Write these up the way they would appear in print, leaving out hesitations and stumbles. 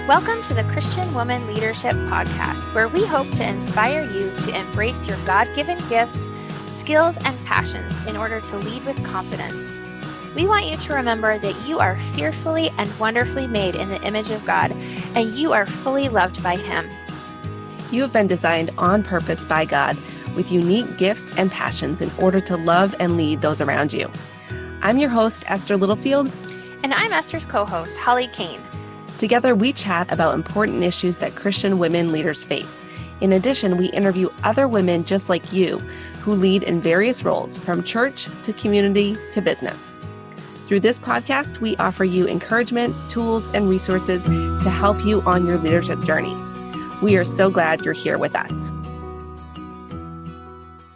Welcome to the Christian Woman Leadership Podcast, where we hope to inspire you to embrace your God-given gifts, skills, and passions in order to lead with confidence. We want you to remember that you are fearfully and wonderfully made in the image of God, and you are fully loved by Him. You have been designed on purpose by God with unique gifts and passions in order to love and lead those around you. I'm your host, Esther Littlefield. And I'm Esther's co-host, Holly Payne. Together, we chat about important issues that Christian women leaders face. In addition, we interview other women just like you who lead in various roles, from church to community to business. Through this podcast, we offer you encouragement, tools, and resources to help you on your leadership journey. We are so glad you're here with us.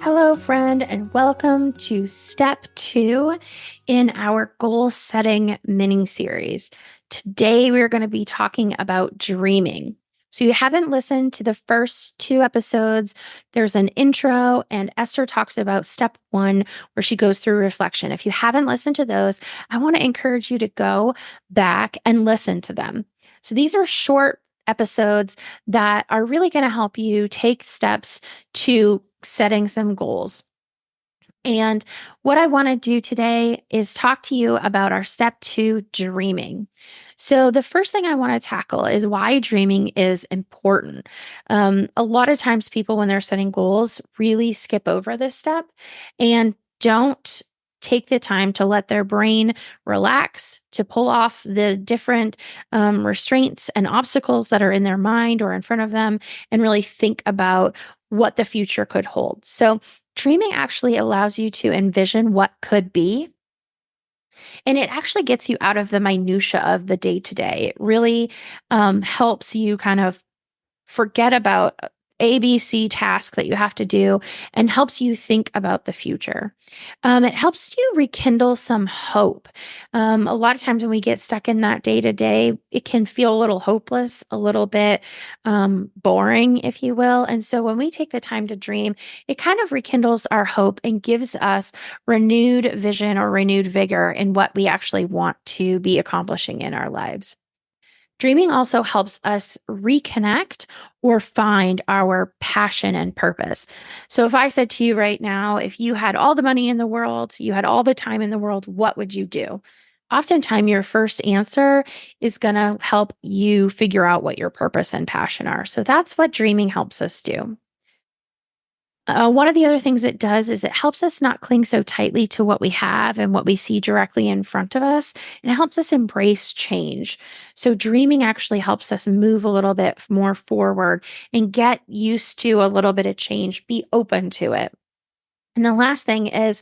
Hello, friend, and welcome to Step 2 in our goal setting mini series. Today, we're going to be talking about dreaming. So you haven't listened to the first 2 episodes. There's an intro, and Esther talks about step 1, where she goes through reflection. If you haven't listened to those, I want to encourage you to go back and listen to them. So these are short episodes that are really going to help you take steps to setting some goals. And what I want to do today is talk to you about our step 2, dreaming. So the first thing I want to tackle is why dreaming is important. A lot of times people, when they're setting goals, really skip over this step and don't take the time to let their brain relax, to pull off the different restraints and obstacles that are in their mind or in front of them, and really think about what the future could hold. So dreaming actually allows you to envision what could be. And it actually gets you out of the minutia of the day-to-day. It really helps you kind of forget about ABC task that you have to do and helps you think about the future. It helps you rekindle some hope. A lot of times when we get stuck in that day-to-day, it can feel a little hopeless, a little bit boring, if you will. And so when we take the time to dream, it kind of rekindles our hope and gives us renewed vision or renewed vigor in what we actually want to be accomplishing in our lives. Dreaming also helps us reconnect or find our passion and purpose. So if I said to you right now, if you had all the money in the world, you had all the time in the world, what would you do? Oftentimes, your first answer is going to help you figure out what your purpose and passion are. So that's what dreaming helps us do. One of the other things it does is it helps us not cling so tightly to what we have and what we see directly in front of us, and it helps us embrace change. So dreaming actually helps us move a little bit more forward and get used to a little bit of change, be open to it. And the last thing is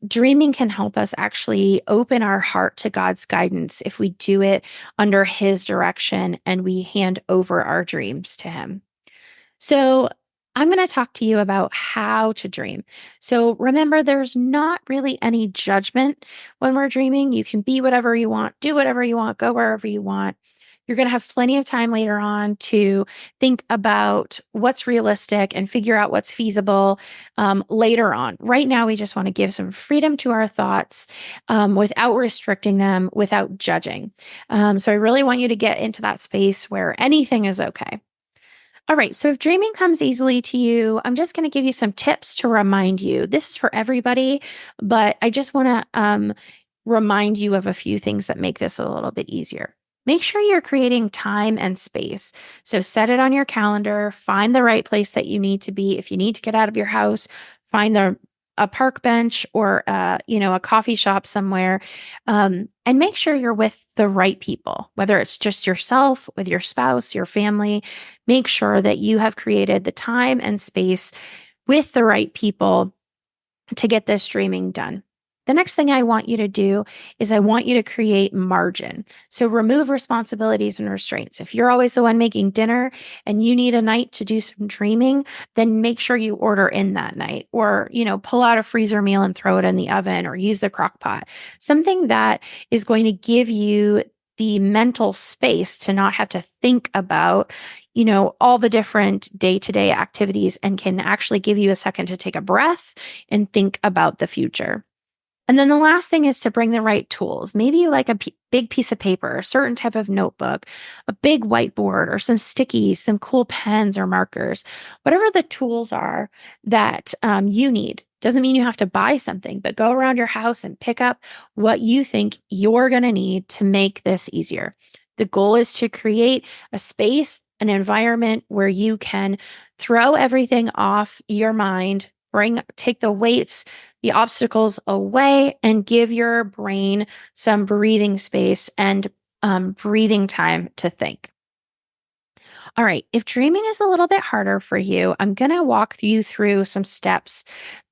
dreaming can help us actually open our heart to God's guidance if we do it under His direction and we hand over our dreams to Him. So I'm going to talk to you about how to dream. So remember, there's not really any judgment when we're dreaming. You can be whatever you want, do whatever you want, go wherever you want. You're going to have plenty of time later on to think about what's realistic and figure out what's feasible later on. Right now, we just want to give some freedom to our thoughts without restricting them, without judging. So I really want you to get into that space where anything is okay. All right, so if dreaming comes easily to you, I'm just going to give you some tips to remind you. This is for everybody, but I just want to remind you of a few things that make this a little bit easier. Make sure you're creating time and space. So set it on your calendar, find the right place that you need to be. If you need to get out of your house, find a park bench or a coffee shop somewhere, and make sure you're with the right people, whether it's just yourself, with your spouse, your family. Make sure that you have created the time and space with the right people to get this dreaming done. The next thing I want you to do is I want you to create margin. So remove responsibilities and restraints. If you're always the one making dinner and you need a night to do some dreaming, then make sure you order in that night, or, pull out a freezer meal and throw it in the oven, or use the crock pot. Something that is going to give you the mental space to not have to think about, all the different day-to-day activities, and can actually give you a second to take a breath and think about the future. And then the last thing is to bring the right tools. Maybe like a big piece of paper, a certain type of notebook, a big whiteboard, or some stickies, some cool pens or markers, whatever the tools are that you need. Doesn't mean you have to buy something, but go around your house and pick up what you think you're going to need to make this easier. The goal is to create a space, an environment where you can throw everything off your mind, take the weights, the obstacles away, and give your brain some breathing space and breathing time to think. All right, if dreaming is a little bit harder for you, I'm going to walk you through some steps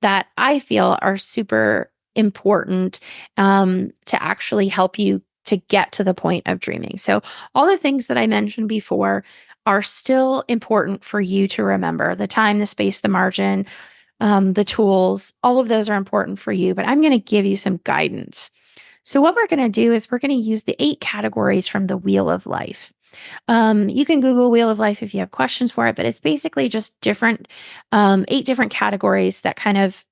that I feel are super important to actually help you to get to the point of dreaming. So, all the things that I mentioned before are still important for you to remember: the time, the space, the margin, the tools, all of those are important for you, but I'm going to give you some guidance. So, what we're going to do is we're going to use the 8 categories from the Wheel of Life. You can Google Wheel of Life if you have questions for it, but it's basically just 8 different categories that kind of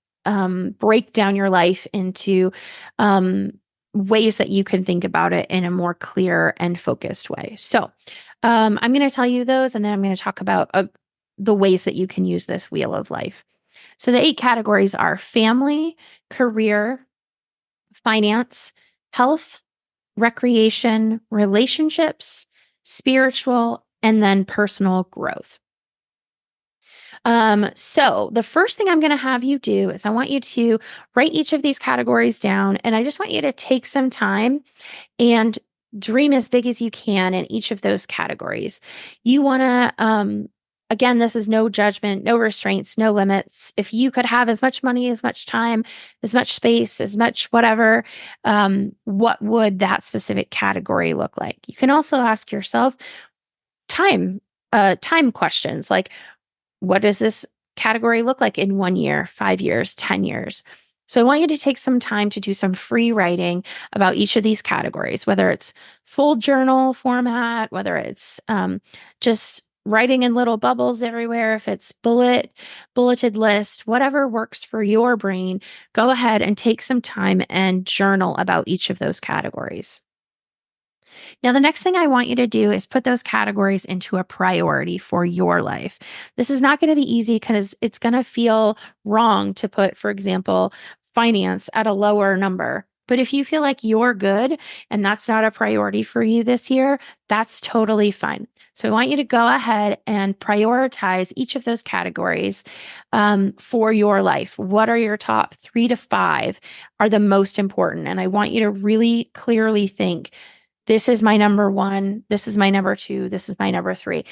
break down your life into ways that you can think about it in a more clear and focused way. So, I'm going to tell you those, and then I'm going to talk about the ways that you can use this Wheel of Life. So the 8 categories are family, career, finance, health, recreation, relationships, spiritual, and then personal growth. So the first thing I'm going to have you do is I want you to write each of these categories down, and I just want you to take some time and dream as big as you can in each of those categories. You want to, again, this is no judgment, no restraints, no limits. If you could have as much money, as much time, as much space, as much whatever, what would that specific category look like? You can also ask yourself time questions like, what does this category look like in 1 year, 5 years, 10 years? So I want you to take some time to do some free writing about each of these categories, whether it's full journal format, whether it's just writing in little bubbles everywhere, if it's bulleted list, whatever works for your brain. Go ahead and take some time and journal about each of those categories. Now, the next thing I want you to do is put those categories into a priority for your life. This is not going to be easy because it's going to feel wrong to put, for example, finance at a lower number. But if you feel like you're good and that's not a priority for you this year, that's totally fine. So I want you to go ahead and prioritize each of those categories for your life. What are your top 3 to 5 are the most important? And I want you to really clearly think, this is my number 1. This is my number 2. This is my number 3.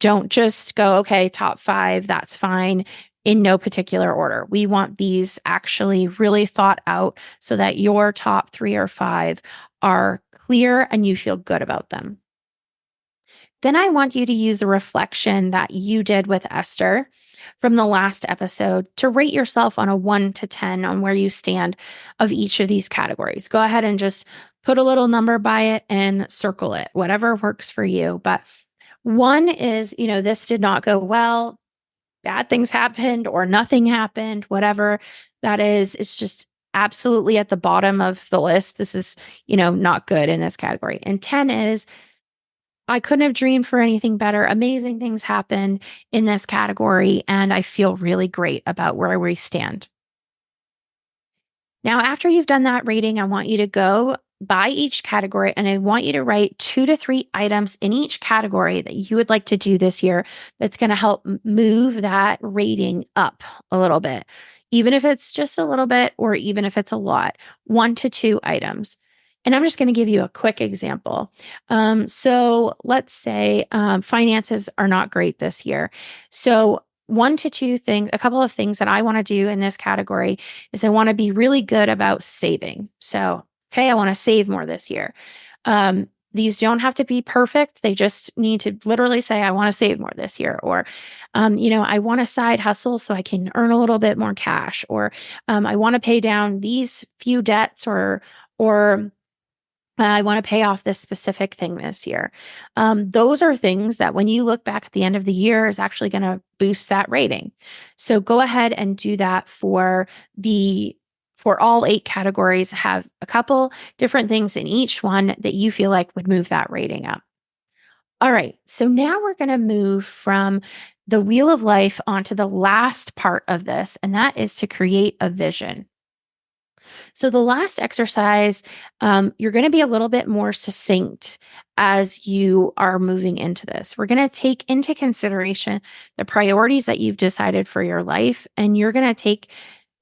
Don't just go, okay, top 5, that's fine, in no particular order. We want these actually really thought out so that your top 3 or 5 are clear and you feel good about them. Then I want you to use the reflection that you did with Esther from the last episode to rate yourself on a 1 to 10 on where you stand of each of these categories. Go ahead and just put a little number by it and circle it, whatever works for you. But 1 is, this did not go well, bad things happened, or nothing happened, whatever that is. It's just absolutely at the bottom of the list. This is, not good in this category. And 10 is, I couldn't have dreamed for anything better. Amazing things happened in this category, and I feel really great about where we stand. Now, after you've done that rating, I want you to go by each category, and I want you to write 2 to 3 items in each category that you would like to do this year that's going to help move that rating up a little bit, even if it's just a little bit or even if it's a lot. 1 to 2 items. And I'm just going to give you a quick example. So let's say finances are not great this year. So 1 to 2 things, a couple of things that I want to do in this category is I want to be really good about saving. So, okay, I want to save more this year. These don't have to be perfect. They just need to literally say, I want to save more this year. Or, I want a side hustle so I can earn a little bit more cash. Or I want to pay down these few debts or I want to pay off this specific thing this year. Those are things that when you look back at the end of the year is actually going to boost that rating. So go ahead and do that for the for all 8 categories, have a couple different things in each one that you feel like would move that rating up. All right, so now we're going to move from the wheel of life onto the last part of this, and that is to create a vision. So, the last exercise, you're going to be a little bit more succinct as you are moving into this. We're going to take into consideration the priorities that you've decided for your life, and you're going to take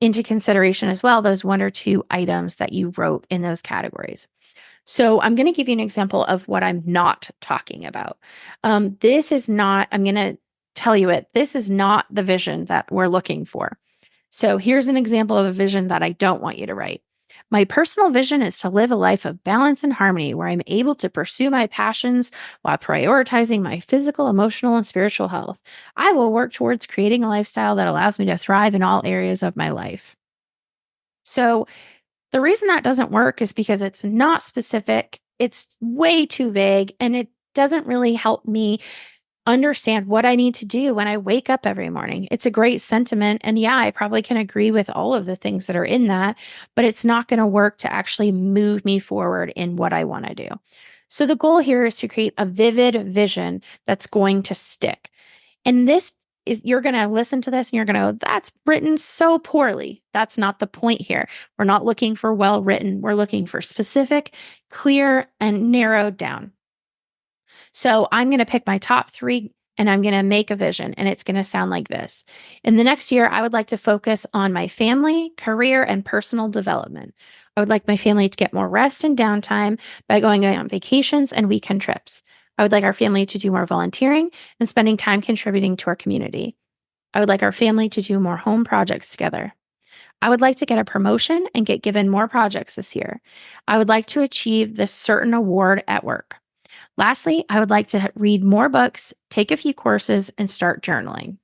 into consideration as well those 1 or 2 items that you wrote in those categories. So, I'm going to give you an example of what I'm not talking about. This is not, I'm going to tell you it, this is not the vision that we're looking for. So here's an example of a vision that I don't want you to write. My personal vision is to live a life of balance and harmony where I'm able to pursue my passions while prioritizing my physical, emotional, and spiritual health. I will work towards creating a lifestyle that allows me to thrive in all areas of my life. So the reason that doesn't work is because it's not specific, it's way too vague, and it doesn't really help me understand what I need to do when I wake up every morning. It's a great sentiment. And yeah, I probably can agree with all of the things that are in that, but it's not going to work to actually move me forward in what I want to do. So the goal here is to create a vivid vision that's going to stick. And this is, you're going to listen to this and you're going to go, that's written so poorly. That's not the point here. We're not looking for well written. We're looking for specific, clear, and narrowed down. So I'm going to pick my top 3 and I'm going to make a vision, and it's going to sound like this. In the next year, I would like to focus on my family, career, and personal development. I would like my family to get more rest and downtime by going on vacations and weekend trips. I would like our family to do more volunteering and spending time contributing to our community. I would like our family to do more home projects together. I would like to get a promotion and get given more projects this year. I would like to achieve this certain award at work. Lastly, I would like to read more books, take a few courses, and start journaling.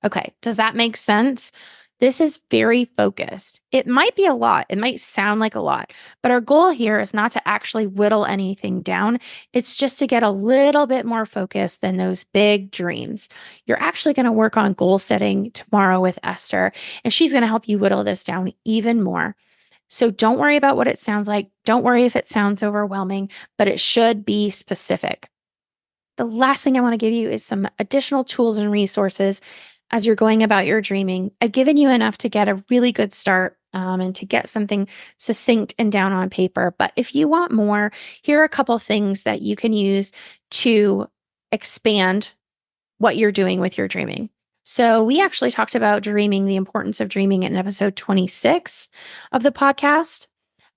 Okay, does that make sense? This is very focused. It might be a lot. It might sound like a lot, but our goal here is not to actually whittle anything down. It's just to get a little bit more focused than those big dreams. You're actually going to work on goal setting tomorrow with Esther, and she's going to help you whittle this down even more. So don't worry about what it sounds like. Don't worry if it sounds overwhelming, but it should be specific. The last thing I want to give you is some additional tools and resources as you're going about your dreaming. I've given you enough to get a really good start and to get something succinct and down on paper. But if you want more, here are a couple things that you can use to expand what you're doing with your dreaming. So we actually talked about dreaming, the importance of dreaming in episode 26 of the podcast.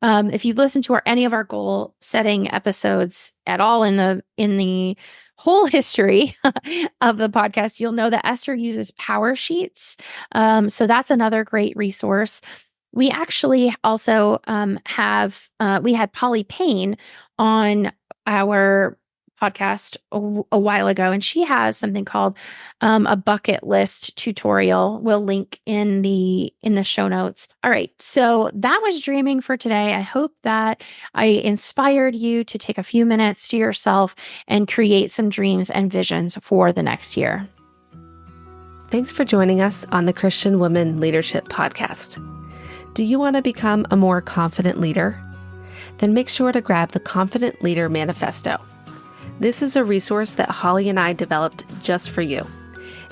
If you've listened to any of our goal setting episodes at all in the whole history of the podcast, you'll know that Esther uses power sheets. So that's another great resource. We actually also we had Payne on our podcast a while ago, and she has something called a bucket list tutorial. We'll link in the show notes. All right, so that was dreaming for today. I hope that I inspired you to take a few minutes to yourself and create some dreams and visions for the next year. Thanks for joining us on the Christian Women Leadership Podcast. Do you want to become a more confident leader? Then make sure to grab the Confident Leader Manifesto. This is a resource that Holly and I developed just for you,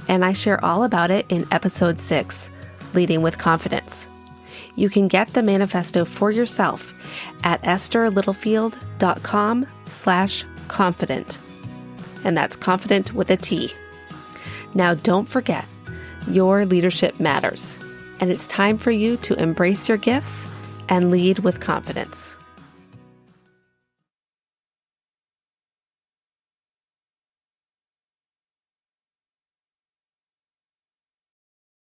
and I share all about it in episode 6, Leading with Confidence. You can get the manifesto for yourself at estherlittlefield.com/confident. And that's confident with a T. Now don't forget, your leadership matters, and it's time for you to embrace your gifts and lead with confidence.